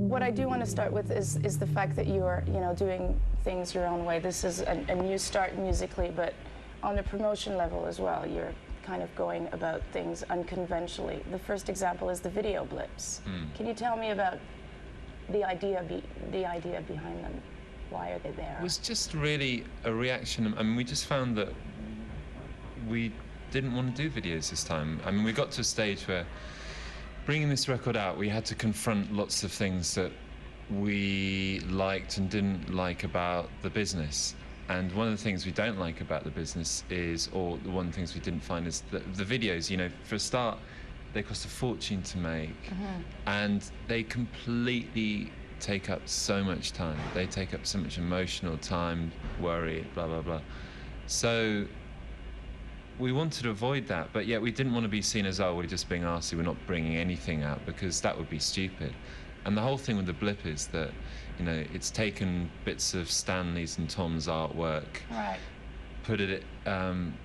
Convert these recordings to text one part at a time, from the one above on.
What I do want to start with is the fact that you are, doing things your own way. This is a new start musically, but on a promotion level as well. You're kind of going about things unconventionally. The first example is the video blips. Can you tell me about the idea behind them? Why are they there? It was just really a reaction. I mean, we just found that we didn't want to do videos this time. I mean, we got to a stage where bringing this record out, we had to confront lots of things that we liked and didn't like about the business. And one of the things we don't like about the business is, or the one of the things we didn't find is the videos, for a start, they cost a fortune to make. And they completely take up so much time. They take up so much emotional time, worry, blah, blah, blah. So we wanted to avoid that, but yet we didn't want to be seen as, we're just being arsey, we're not bringing anything out, because that would be stupid. And the whole thing with the blip is that, it's taken bits of Stanley's and Tom's artwork, right, put it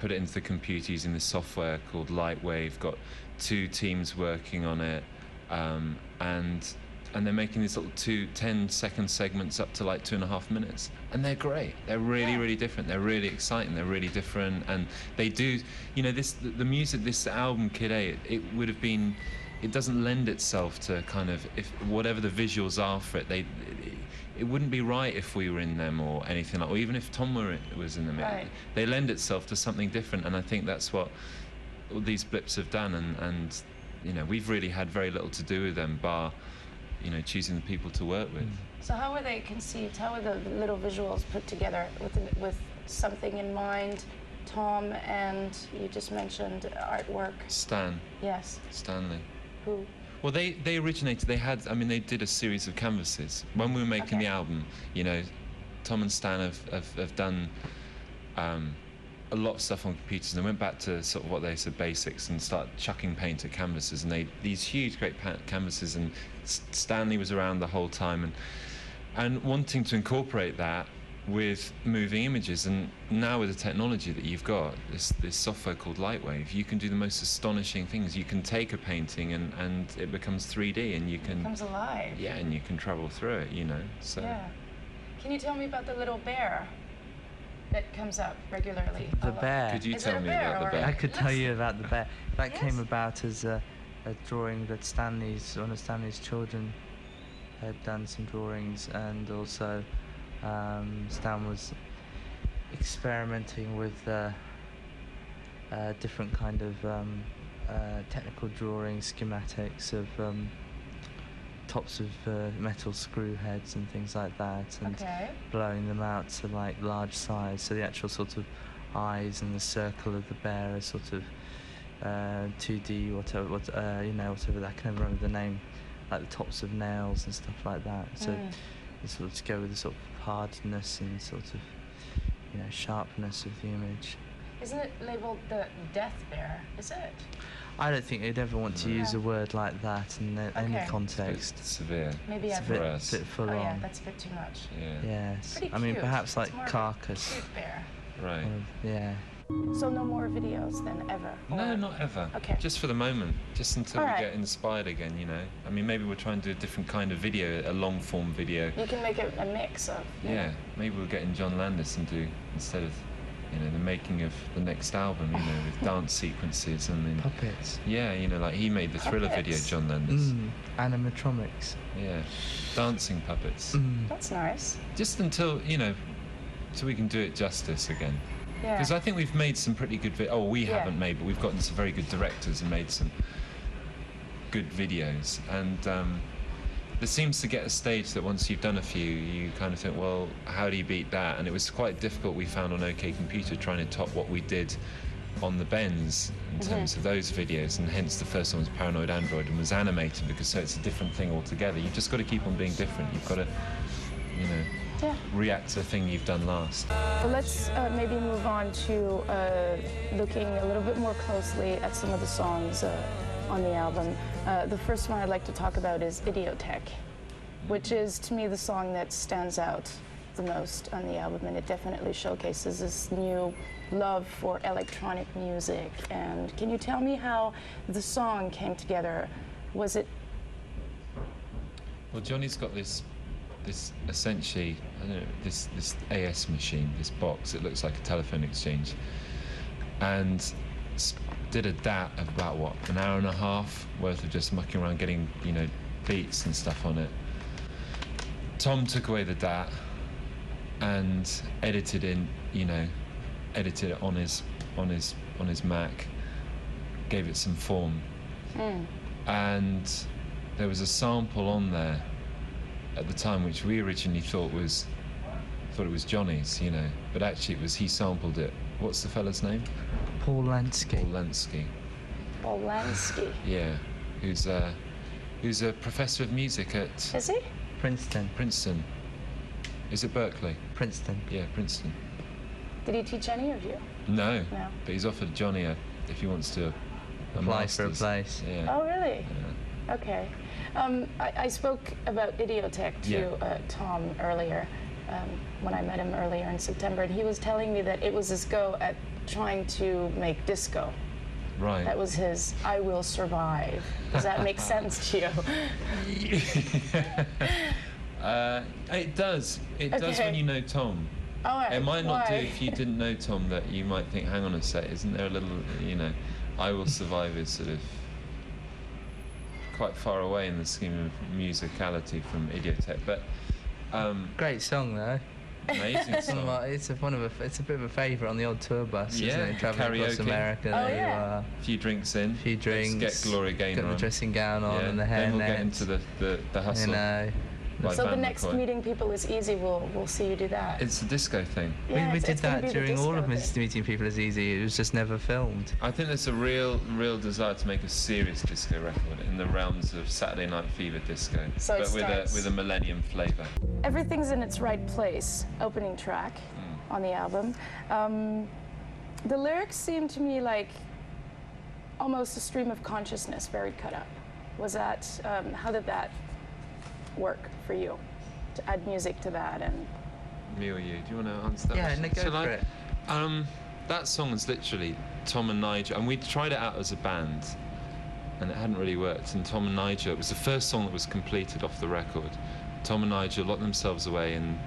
into the computer using this software called Lightwave, got 2 teams working on it, and they're making these little 10-second segments up to like 2.5 minutes, and they're great. They're really, really different. They're really exciting. They're really different, and they do. The music, this album, Kid A, it would have been. It doesn't lend itself to kind of whatever the visuals are for it. It wouldn't be right if we were in them or anything like, or even if Tom was in them. Right. They lend itself to something different, and I think that's what all these blips have done. And we've really had very little to do with them, bar choosing the people to work with. So how were they conceived? How were the little visuals put together with something in mind? Tom, and you just mentioned artwork. Stan. Yes. Stanley. Who? Well, they originated. They did a series of canvases when we were making the album. Tom and Stan have done a lot of stuff on computers, and they went back to sort of what they said basics and started chucking paint at canvases, and these huge great canvases, and Stanley was around the whole time and wanting to incorporate that with moving images. And now with the technology that you've got, this software called Lightwave, you can do the most astonishing things. You can take a painting and it becomes 3D, and it becomes alive. Yeah, and you can travel through it, so. Yeah. Can you tell me about the little bear that comes up regularly? The bear. Could you tell me about the bear? I could tell you about the bear. That came about as a drawing that one of Stanley's children had done some drawings, and also Stan was experimenting with different kind of technical drawings, schematics of tops of metal screw heads and things like that, and blowing them out to like large size, so the actual sort of eyes and the circle of the bear are sort of 2D, whatever that, I can never remember the name, like the tops of nails and stuff like that. So it's sort of to go with the sort of hardness and sort of sharpness of the image. Isn't it labeled the death bear? Is it? I don't think they'd ever want to use a word like that in any context. It's severe. Maybe it's a bit full on. Yeah, that's a bit too much. Yeah. Yes. Pretty I mean, cute. perhaps like it's Carcass. Cute bear. Right. Yeah. So no more videos then, ever? No, not ever. Okay. Just for the moment. Just until we get inspired again, I mean, maybe we'll try and do a different kind of video, a long-form video. You can make it a mix of... Yeah. Maybe we'll get in John Landis and do, instead of, the making of the next album, with dance sequences and then... Puppets. Yeah, like he made the Thriller video, John Landis. Animatronics. Yeah. Dancing puppets. That's nice. Just until, so we can do it justice again. Yeah. Because I think we've made some pretty good we haven't made, but we've gotten some very good directors and made some good videos. And there seems to get a stage that once you've done a few, you kind of think, well, how do you beat that? And it was quite difficult, we found on OK Computer, trying to top what we did on the Bends in terms of those videos. And hence the first one was Paranoid Android and was animated, because so it's a different thing altogether. You've just got to keep on being different. You've got to, react to the thing you've done last. Well, let's maybe move on to looking a little bit more closely at some of the songs on the album. The first one I'd like to talk about is Idiotech, which is, to me, the song that stands out the most on the album, and it definitely showcases this new love for electronic music. And can you tell me how the song came together? Was it Well, Johnny's got this essentially, I don't know, this AS machine, this box. It looks like a telephone exchange, and did a DAT of about what, an hour and a half worth of just mucking around getting, you know, beats and stuff on it. Tom took away the DAT and edited it on his Mac, gave it some form, and there was a sample on there at the time which we originally thought it was Johnny's, you know, but actually he sampled it. What's the fella's name? Paul Lansky. Paul Lansky. Yeah, who's a professor of music at... Is he? Princeton. Is it Berkeley? Princeton. Yeah, Princeton. Did he teach any of you? No. But he's offered Johnny if he wants to apply for a place. Yeah. Oh, really? Yeah. Okay. I spoke about Idiotech to Tom earlier, when I met him earlier in September, and he was telling me that it was his go at trying to make disco. Right. That was his I will survive. Does that make sense to you? It does. It does when you know Tom. All right. It might not do if you didn't know Tom, that you might think, hang on a sec, isn't there a little, you know, I will survive is sort of quite far away in the scheme of musicality from Idiotech, but great song though. Amazing song. It's a bit of a favourite on the old tour bus, isn't it? Travelling across America. A few drinks in. Let's get Gloria Gaynor got the dressing gown on and the hair. Then we'll get into the hustle. You know. So the next meeting people is easy. We'll see you do that. It's a disco thing. Yeah, we did that during all of Mrs. Meeting People is Easy. It was just never filmed. I think there's a real desire to make a serious disco record in the realms of Saturday Night Fever disco, so but with a millennium flavour. Everything's in its right place. Opening track on the album. The lyrics seem to me like almost a stream of consciousness, very cut up. Was that how did that work for you to add music to that? And me or you? Do you want to answer that? Yeah, go for it. That song is literally Tom and Nigel, and we tried it out as a band, and it hadn't really worked. And Tom and Nigel, it was the first song that was completed off the record. Tom and Nigel locked themselves away in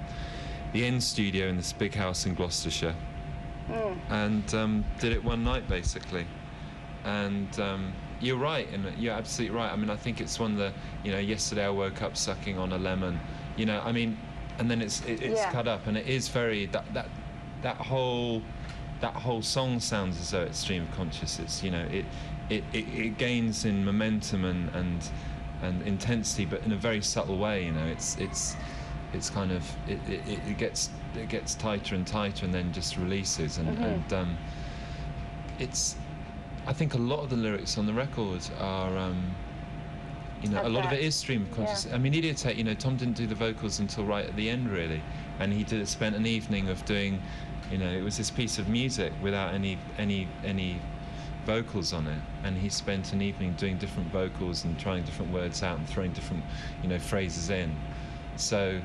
the N studio in this big house in Gloucestershire, and did it one night basically. And you're right, and you're absolutely right. I mean, I think it's one of the, you know, yesterday I woke up sucking on a lemon, you know, I mean, and then it's cut up, and it is very that whole song sounds as though it's stream of consciousness. You know, it gains in momentum and intensity, but in a very subtle way. You know, it's kind of it gets tighter and tighter, and then just releases, and it's. I think a lot of the lyrics on the record are, you know, a lot of it is stream of consciousness. Yeah. I mean, Idiotech, you know, Tom didn't do the vocals until right at the end, really, and he spent an evening of doing, you know, it was this piece of music without any vocals on it, and he spent an evening doing different vocals and trying different words out and throwing different, you know, phrases in. So,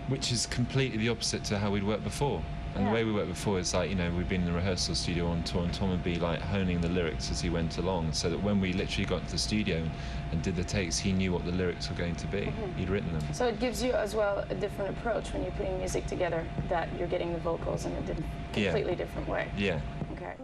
which is completely the opposite to how we'd worked before. And the way we worked before is like, you know, we'd been in the rehearsal studio on tour, and Tom would be like honing the lyrics as he went along, so that when we literally got into the studio and did the takes, he knew what the lyrics were going to be. He'd written them. So it gives you as well a different approach when you're putting music together, that you're getting the vocals in a completely different way. Yeah. Okay.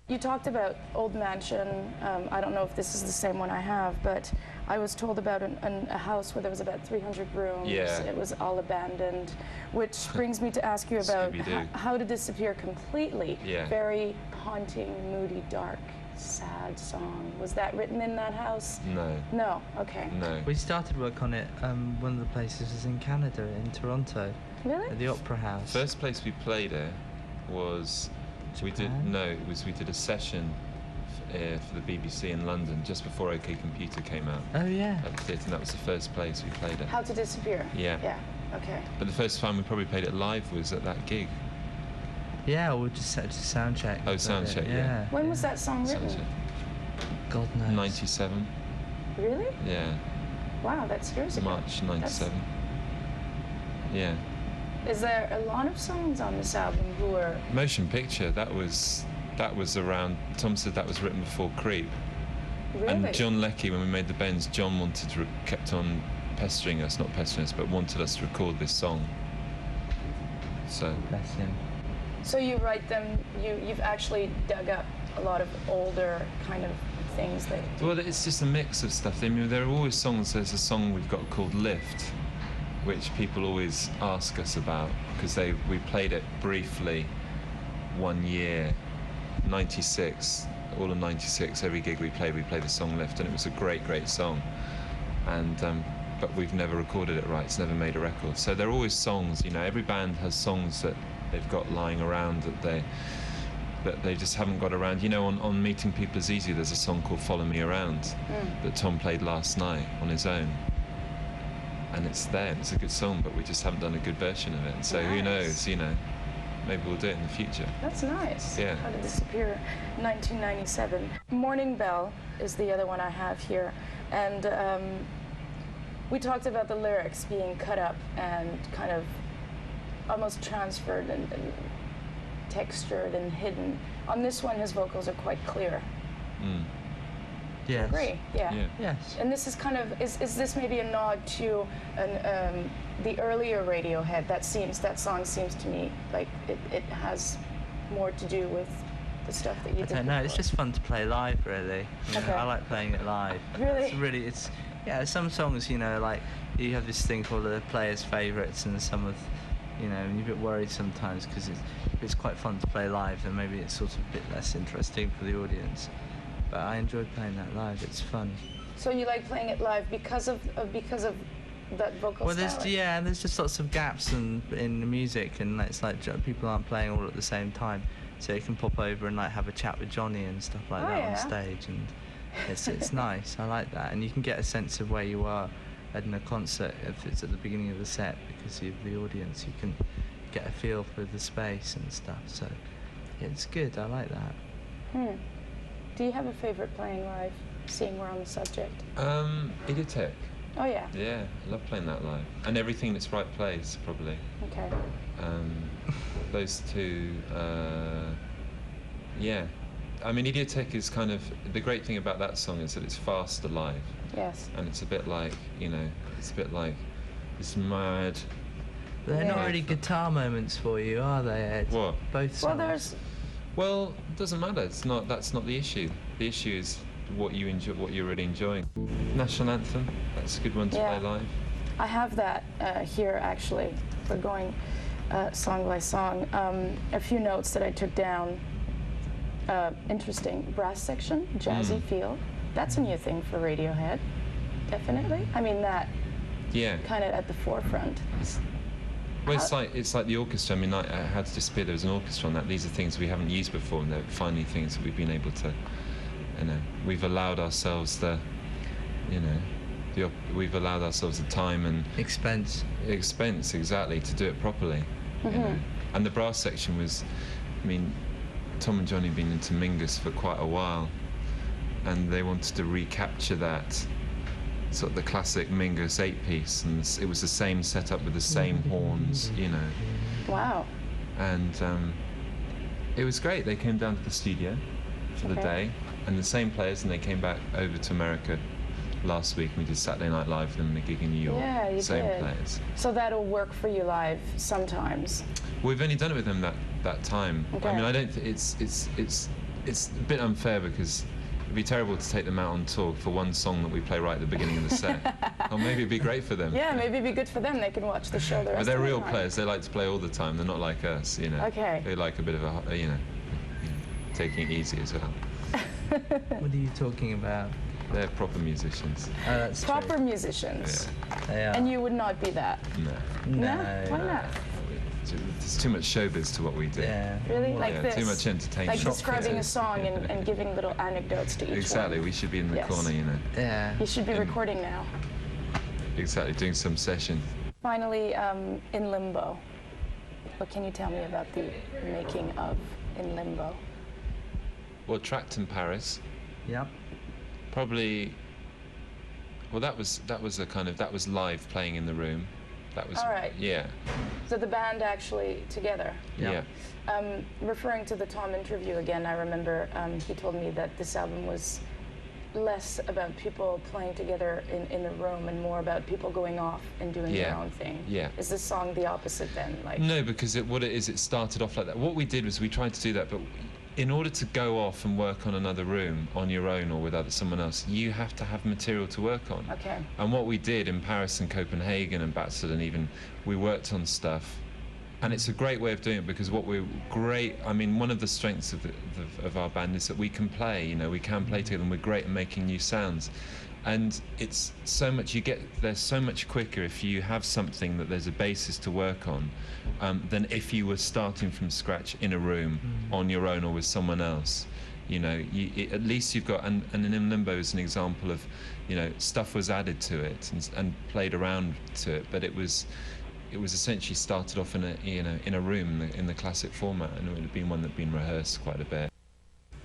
You talked about Old Mansion. I don't know if this is the same one I have, but I was told about a house where there was about 300 rooms. Yeah. It was all abandoned, which brings me to ask you about How to Disappear Completely. Yeah. Very haunting, moody, dark, sad song. Was that written in that house? No. No. Okay. No. We started work on it. One of the places was in Canada, in Toronto. Really? At the Opera House. First place we played it was. We did a session for the BBC in London just before OK Computer came out. Oh yeah. At the theatre, and that was the first place we played it. How to Disappear. Yeah. Yeah. Okay. But the first time we probably played it live was at that gig. Yeah, we just had to sound check. Oh, sound check. Yeah. When was that song written? God knows. 97. Really? Yeah. Wow, that's years ago. March 97. Yeah. Is there a lot of songs on this album who are... Motion Picture, that was around, Tom said that was written before Creep. Really? And John Leckie, when we made the Bends, John kept on pestering us, not pestering us, but wanted us to record this song. So. Bless him. So you write them. You've actually dug up a lot of older kind of things that. Well, it's just a mix of stuff. I mean, there are always songs. There's a song we've got called "Lift," which people always ask us about because we played it briefly one year, '96. All of '96, every gig we played the song "Lift," and it was a great song. And but we've never recorded it right. It's never made a record. So there are always songs. You know, every band has songs that they've got lying around that they just haven't got around. You know, on Meeting People Is Easy, there's a song called "Follow Me Around" that Tom played last night on his own. And it's there. It's a good song, but we just haven't done a good version of it. So who knows? You know. Maybe we'll do it in the future. That's nice. Yeah. How did this appear? 1997. Morning Bell is the other one I have here. And we talked about the lyrics being cut up and kind of almost transferred and textured and hidden. On this one, his vocals are quite clear. Yes. I agree. Yeah. Yes. And this is kind of, is this maybe a nod to the earlier Radiohead? That song seems to me like it has more to do with the stuff that you did. I don't know. before. It's just fun to play live, really. You know, Okay. I like playing it live. Really? Yeah. Some songs, you know, like you have this thing called the players' favourites, and some of, you know, and you're a bit worried sometimes because it's quite fun to play live, and maybe it's sort of a bit less interesting for the audience. But I enjoy playing that live. It's fun. So you like playing it live because of that vocal Well, style? and there's just lots of gaps in the music, and it's like people aren't playing all at the same time, so you can pop over and like have a chat with Johnny and stuff like that on stage, and it's nice. I like that, and you can get a sense of where you are in a concert if it's at the beginning of the set because of the audience. You can get a feel for the space and stuff. So it's good. I like that. Do you have a favorite playing live, seeing we're on the subject? Idiotech. Oh, yeah. Yeah, I love playing that live. And Everything That's Right plays, probably. Okay. Those two, yeah. I mean, Idiotech is kind of, the great thing about that song is that it's faster live. Yes. And it's a bit like, you know, it's mad. They're not really guitar moments for you, are they, Ed? What? Both songs. Well, it doesn't matter. That's not the issue. The issue is what you enjoy, what you're really enjoying. National Anthem. That's a good one to play live. I have that here actually. We're going song by song. A few notes that I took down. Interesting. Brass section, jazzy feel. That's a new thing for Radiohead. Definitely. I mean that. Yeah. Kind of at the forefront. Well, it's like the orchestra. I mean, I had to disappear. There was an orchestra on that. These are things we haven't used before, and they're finally things that we've been able to, you know, we've allowed ourselves the time and expense exactly to do it properly. You know? And the brass section was, I mean, Tom and Johnny have been into Mingus for quite a while, and they wanted to recapture that. Sort of the classic Mingus 8-piece, and it was the same setup with the same horns, you know. Wow. And it was great. They came down to the studio for the day, and the same players, and they came back over to America last week, and we did Saturday Night Live with them and a gig in New York. Yeah, you same did. players. So that'll work for you live sometimes. We've only done it with them that time. Okay. I mean, I don't. It's a bit unfair because it'd be terrible to take them out on tour for one song that we play right at the beginning of the set. Or maybe it'd be great for them. Yeah, maybe it'd be good for them. They can watch the show the rest But they're of the real time. players. They like to play all the time. They're not like us, you know. Okay. They like a bit of taking it easy as well. What are you talking about? They're proper musicians. Oh, that's Proper true. musicians. Yeah. They are. And you would not be that. No. No? Why not? There's too much showbiz to what we do. Yeah. Really? Well, Like Yeah, this? too much entertainment. Like describing a song and giving little anecdotes to each Exactly. one. We should be in the Yes. corner, you know. Yeah. You should be And- recording now. Exactly. Doing some session. Finally, In Limbo. What can you tell me about the making of In Limbo? Well, tracked in Paris. Yep. Probably. Well, that was live playing in the room. That was. All right. Yeah. So the band actually together. Yeah. Referring to the Tom interview again, I remember he told me that this album was less about people playing together in a room and more about people going off and doing their own thing. Yeah. Is this song the opposite then? Like no, because what it is, it started off like that. What we did was we tried to do that, but in order to go off and work on another room on your own or with someone else, you have to have material to work on. Okay. And what we did in Paris and Copenhagen and Battersea, and even, we worked on stuff. And it's a great way of doing it, because I mean, one of the strengths of our band is that we can play, we can play together, and we're great at making new sounds. And it's so much, you get there so much quicker if you have something that there's a basis to work on, than if you were starting from scratch in a room on your own or with someone else. At least you've got, and in Limbo is an example of, stuff was added to it and played around to it, but it was essentially started off in a room in the classic format, and it would have been one that'd been rehearsed quite a bit.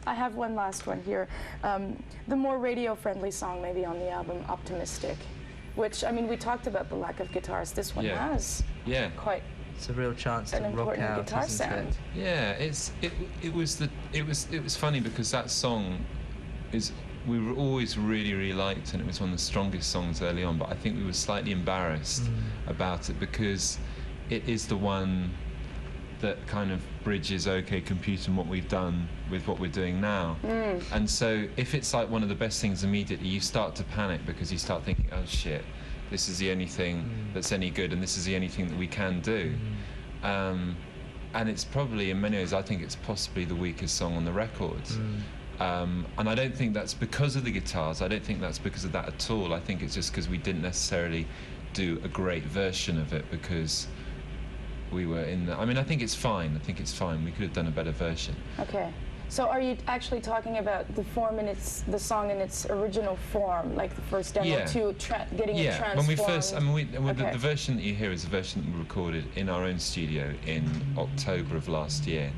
I have one last one here. The more radio-friendly song maybe on the album, Optimistic, which, I mean, we talked about the lack of guitars. This one has quite it's a real chance an to rock important out, guitar isn't sound. it? Yeah, it was funny because that song we were always really liked, and it was one of the strongest songs early on, but I think we were slightly embarrassed about it because it is the one that kind of bridges OK Computer and what we've done with what we're doing now. And so if it's like one of the best things immediately, you start to panic because you start thinking, oh shit, this is the only thing that's any good, and this is the only thing that we can do. And it's probably, in many ways, I think it's possibly the weakest song on the record. And I don't think that's because of the guitars. I don't think that's because of that at all. I think it's just because we didn't necessarily do a great version of it because we were in the... I mean, I think it's fine. We could have done a better version. Okay. So are you actually talking about the form in the song in its original form, like the first demo, to getting it transformed? When we first... I mean, the version that you hear is a version that we recorded in our own studio in October of last year.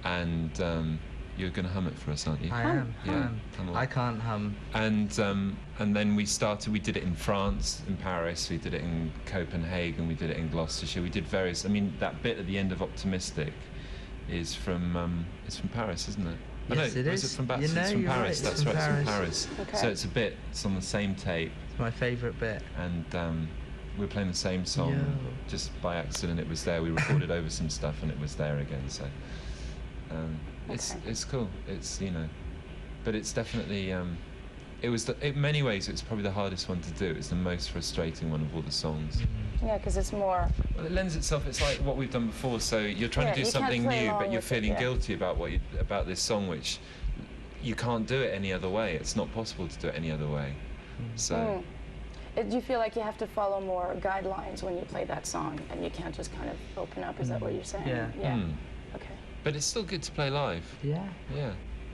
And... you're going to hum it for us, aren't you? I am. Yeah. I can't hum. And then we did it in France, in Paris, we did it in Copenhagen, we did it in Gloucestershire, we did various, I mean, that bit at the end of Optimistic is from Paris, isn't it? Yes, it is. Is it from Battersea? It's from Paris, right, that's right, it's from Paris. Okay. So it's on the same tape. It's my favourite bit. And we were playing the same song, just by accident it was there. We recorded over some stuff and it was there again, so... It's cool. It's but it's definitely in many ways it's probably the hardest one to do. It's the most frustrating one of all the songs. Yeah, because it's more... Well, it lends itself. It's like what we've done before. So you're trying to do something new, but you're feeling guilty about this song, which you can't do it any other way. It's not possible to do it any other way. So. Do you feel like you have to follow more guidelines when you play that song, and you can't just kind of open up? Is that what you're saying? Yeah. Okay. But it's still good to play live. Yeah. Yeah.